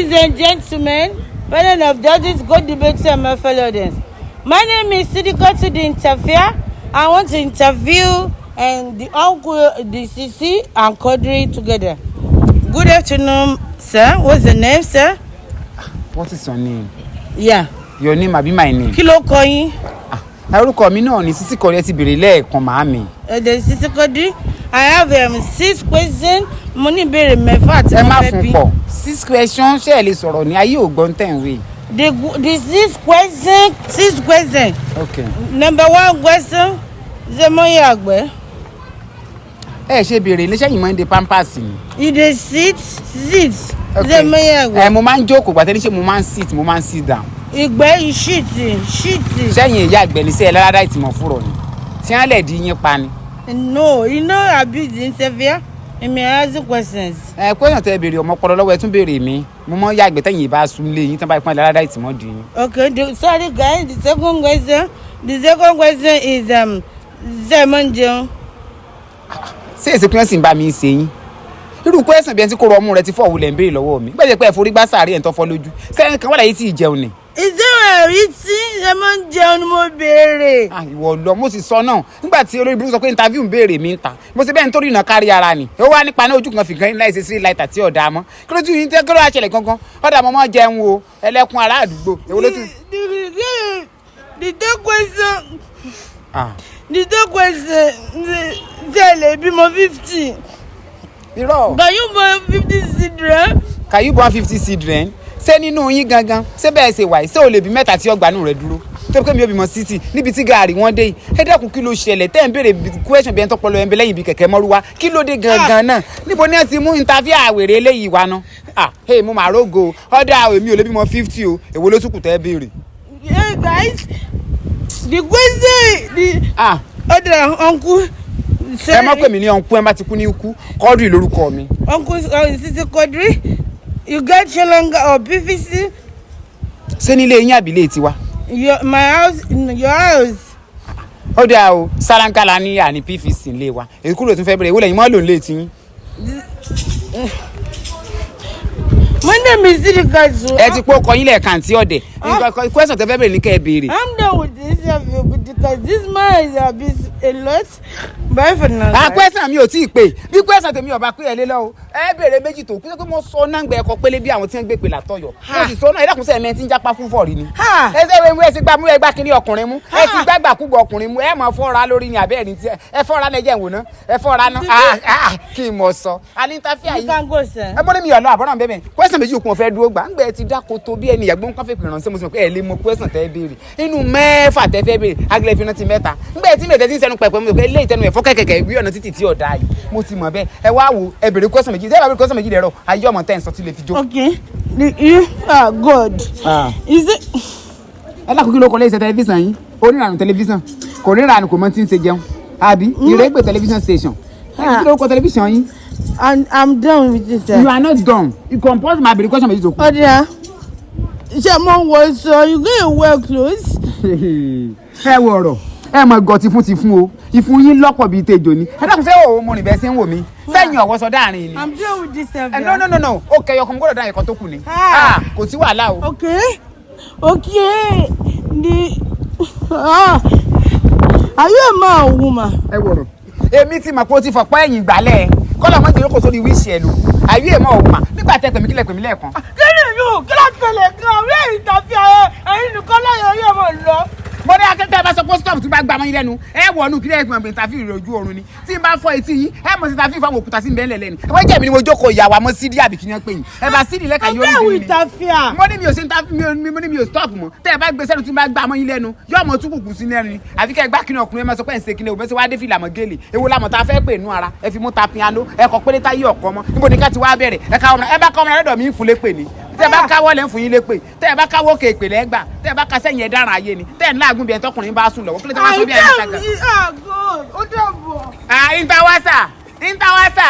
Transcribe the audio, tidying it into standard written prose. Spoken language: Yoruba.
Ladies and gentlemen, panel of judges, go debate and my fellow audience. My name is SIDI to the interviewer. I want to interview the uncle, the sisi and Qudir together. Good afternoon, sir. What's the name, sir? What is your name? Yeah. Your name abi my name. Kí ló kọ yín? Orúkọ mi náà ni Sisi Qudir ti béèrè lẹ́ẹ̀kan màámi. The Sisi Qudir. I have 6 questions. Mo ní ìbéèrè mẹ́fà tí mo fẹ́ bi. Ẹ má fún pọ̀. 6 questions ṣé ẹ lè sọ̀rọ̀ ní ayé ògbọ́n tẹ̀ ń wé. The 6 questions. Okay. Number 1 question. Ṣé mo yẹ àgbẹ̀? Ẹ ṣe béèrè iléeṣẹ́ yìí máa ń de pampers ni. You dey sit. Okay. Ṣé mo yẹ àgbẹ̀? Mo máa ń jókòó gbàtẹ́ ní ṣé mo máa ń sit down. Ìgbẹ́ shit. Sẹ́yìn ìyá àgbẹ̀ ní sí ẹ lára ìtìmọ̀ fúrọ̀ ni. Tí wọ́n lè di yín pa ni. No, you know abuse the interview. I may ask questions. Question tẹ́ béèrè ọmọ ọpọlọ lọ́wọ́ ẹ tún béèrè mi. Mo mọ ìyá àgbẹ̀ tẹ́yìn ìbá sùn lé yín tán bá ipọn lára ìtìmọ̀ di yín. Okay, sorry guys, the second question is ṣé mo ń jẹun? Ṣé èsì pín ẹ̀sìn bá mi ṣe yín? Irú question bí ẹni tí kò rọ ọmú rẹ ti fọ́ òwúlẹ̀ ń béèrè lọ́wọ́ mi. Gbẹ́jẹ̀ pé ẹ forí gbá sàárè ẹ̀ ń tọ́ fọ́ lójú. Sẹ́yìn kan wà láyé tí ì jẹun ni. Ìjọba ẹ̀rí tí ṣe máa ń jẹun ni mo béèrè. Ìwọ lọ mo sì sọ náà nígbà tí olórí burúkú sọ pé interview ń béèrè mi ń ta mo sì bẹ́ẹ̀ nítorí ìnà kárí ara ni ó wá nípa náà ojú kan fìkan láì ṣe sí láìta tí ọ̀dà mọ́ kí ló tún yín tẹ́ kí ló wá ṣẹlẹ̀ gangan ọ̀dà mọ́ mọ́ jẹun o ẹlẹ́kùn ará àdúgbò èwo ló tún. The third question ṣe lè bímọ 50. Irọ́. Can you born 50 children? Can you born 50 children? Ṣé nínú yín gangan ṣé bẹ́ẹ̀ ṣe wà yìí ṣé o lè bí mẹ́ta tí ọgbàánú rẹ̀ dúró tó pé mi ò bímọ City níbi tí gàárì wọn dé yìí ẹ dákun kí ló ṣẹlẹ̀ tẹ́ ń béèrè question bí ẹni tó pọlọ ẹ̀ ń bẹ lẹ́yìn bí kẹ̀kẹ́ mọ́rúwá kí ló dé gangan náà níbo ni ẹ ti mú interview àwèrè eléyìí wa náà mo máa rógo ọ̀dà èmi ò lè bímọ 50 o èwo ló tún kù tẹ́ béèrè. Hey guys, the question ọ̀dà uncle. Ẹ má pè mí ní uncle ẹ má ti kú ní ikú Qudir lórúkọ mi. Uncle Sisi Qudir. You get Shalanga or PVC? Ṣé nílé yín àbílẹ̀ tiwa? My house, your house. Ó dáa o, Salankala ní àní PVC nílé wa. Èyí kúrò tún fẹ́ bẹ̀rẹ̀ ìwọlẹ̀ yín mọ́ lò ń lé tí yín. My name is SIDI. Ẹ ti pé ó kọ yín lẹ́ẹ̀kan tí ọ̀dẹ̀. Question tẹ́ fẹ́ bẹ̀rẹ̀ ní kẹ́ ẹ béèrè. I'm done with this interview because this man is a lot. Bye for now. Question mi ò tí ì pè. Bí question tèmi ọba pé ẹ lé lọ o. Ẹ béèrè méjì tó kú pé mo sọ náà gbẹ ẹkọ pélé bí àwọn tí wọ́n gbé pè látọ̀yọ̀. Mo sì sọ náà ẹ̀dàkùn sẹ́ ẹ̀mẹ́ tí ń jápá fún fọ̀rí ni. Ẹ ṣe wé ti gbà mú ẹgbà kiri ọkùnrin mú. Ẹ ti gbàgbà kúgbọ̀ ọkùnrin mú. Ẹ mọ̀ fọ́ra lórí ni àbẹ́ ẹ̀rín tí ẹ fọ́ra náà jẹ́ ìwò náà. Ẹ fọ́ra náà. Kí n mọ̀ sọ. Alintafia yìí. Ẹ mọ́ ní mi ọ̀lọ́ àbọ̀ràn bẹ́ẹ̀ question méjì òkun ọ̀fẹ́ dúró gbà ń gbẹ ti dáko tó bí ẹni ìyàgbọ́n kan fẹ́ pè ránṣẹ́ mo sì mọ̀ pé ẹ lè mọ question tẹ́ béèrè inú mẹ́fà tẹ́ fẹ́ béèrè agilẹ̀ fi rántí mẹ́ta ń gbẹ tí mi ò tẹ́tí sẹ́nu pẹ̀pẹ́ mo pé ilé ìtẹnu ẹ̀fọ́ kẹ̀kẹ́ ìwé ọ̀nà títì tí ọ̀dà yìí mo ti mọ̀ bẹ́ẹ̀ ẹ wá wo ẹ béèrè question méjì tẹ́ ẹ bá béèrè question méjì lẹ́rọ ayé ọmọ tẹ́ ń sọ tí lè fi jó. Okay, you are good. Is it? Ẹ lákòókò ló kọ lẹ́yìn tẹlifíṣàn yín onírànù tẹlifíṣàn kò ríranù kò mọ tí ń ṣe jẹun àbí ìrẹ́gbẹ̀ tẹlifíṣàn station kí ló kọ tẹlifíṣàn yín. I'm done with this. You are not done. You compose my question méjì tó kù. Ọ̀dà ṣé mo wọ sọ you get well close. Ẹ wo ọ̀rọ̀ ẹ mọ̀ gọ̀ ti fún o ìfun yín lọ́pọ̀ bíi tejò ni ẹ dákun sẹ́ o mo rìn bẹ́ẹ̀ sí ń wò mí sẹ́yìn ọ̀wọ́ sọ dáàrin ni. I'm done with this interview. No ó kẹyọ kan gbọ́dọ̀ dáhìn kan tó kù ni kò sí wàhálà o. Okay are you a man or woman? Ẹ wo ọ̀rọ̀ èmi ti mọ̀ pé o ti fọ̀pọ̀ ẹ̀yìn ìgbàlẹ̀ kọ́lọ̀ mọ́ ìdílé kò sórí wíṣì ẹ̀ lò àyè èèmọ̀ ọ̀hún mà nígbà tẹ́ pèmí kílẹ̀ pèmí lẹ́ẹ̀kan. Kí ni yóò kí ló tẹ̀lé gan orí ẹ̀yìn tàbí ẹ̀yìn nìkan láyé orí ẹ̀ mọ̀ lọ. Mo ní akẹ́kẹ́ bá sọ pé stop tí bá gbà mọ́ yín lẹ́nu ẹ wọnú kílẹ̀ ẹ̀gbọ́n mi tàfi ìrìn ojú oorun ni tí n bá fọ etí yín ẹ mọ̀ sí tàfi ìfọwọ́ òkúta sí bẹ́ẹ̀ lẹ́ni ẹ wọ́n jẹ̀bi ni mo jókòó ìyàwó àmọ́ sídí àbí kí ni ẹ pè yín ẹ bá sídì lẹ́ka yóò rí mi. Mo ní mi ò sí mo ní mi ò stop mọ́ tẹ́ ẹ bá gbé sẹ́nu tí n bá gbà mọ́ yín lẹ́nu yóò mọ̀ tún kùkù sí lẹ́nu ni àfi kẹ́ ẹ gbá kíni ọkùnrin ẹ máa sọ pé ẹ̀ ń ṣe kíni òbẹ́ sí wá dé fìlà mọ́ gélè èwo lamọ̀ tá a fẹ́ pè nú ara ẹ fi mú ta piano ẹ kọ pé létá yí ọkọ mọ́ níbo ni ká ti wá bẹ̀rẹ̀ ẹ ká ọmọ ẹ bá kọ́ ọmọ lọ́dọ̀ mi ń fún lépè ni tẹ́ ẹ bá káwọ́ lẹ́ ń fún yín lépè tẹ́ ẹ bá káwọ́ kè èpè lẹ́gbà tẹ́ ẹ bá kásẹ̀ yẹn dáràn ayé ni tẹ́ ẹ ńlá àgùnbí ẹ tọkùnrin bá sùn lọ́wọ́ kí ló tẹ́ wá sọ bí ẹ ní ìtajà. Ó dàbọ̀. Intawasa.